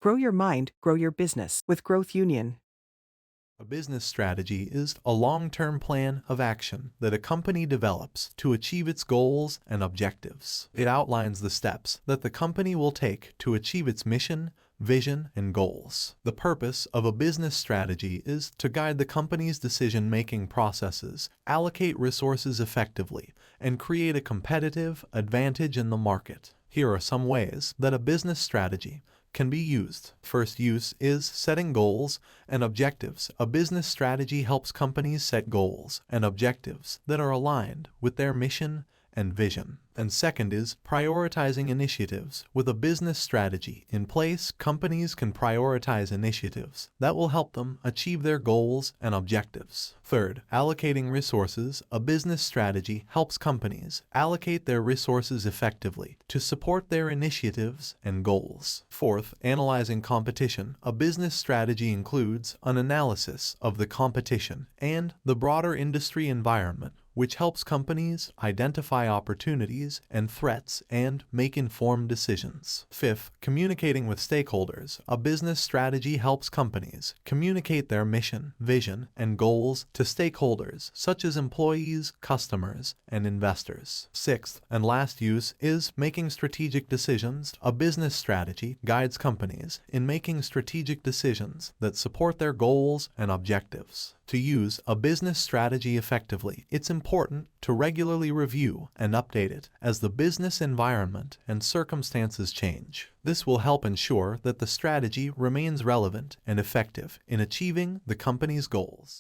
Grow your mind, grow your business with Growth Union. A business strategy is a long-term plan of action that a company develops to achieve its goals and objectives. It outlines the steps that the company will take to achieve its mission, vision, and goals. The purpose of a business strategy is to guide the company's decision-making processes, allocate resources effectively, and create a competitive advantage in the market. Here are some ways that a business strategy can be used. First use is setting goals and objectives. A business strategy helps companies set goals and objectives that are aligned with their mission and vision. And second is prioritizing initiatives. With a business strategy in place, companies can prioritize initiatives that will help them achieve their goals and objectives. Third, allocating resources. A business strategy helps companies allocate their resources effectively to support their initiatives and goals. Fourth, analyzing competition. A business strategy includes an analysis of the competition and the broader industry environment, which helps companies identify opportunities and threats and make informed decisions. Fifth, communicating with stakeholders. A business strategy helps companies communicate their mission, vision, and goals to stakeholders such as employees, customers, and investors. Sixth, and last use is making strategic decisions. A business strategy guides companies in making strategic decisions that support their goals and objectives. To use a business strategy effectively, it's important to regularly review and update it as the business environment and circumstances change. This will help ensure that the strategy remains relevant and effective in achieving the company's goals.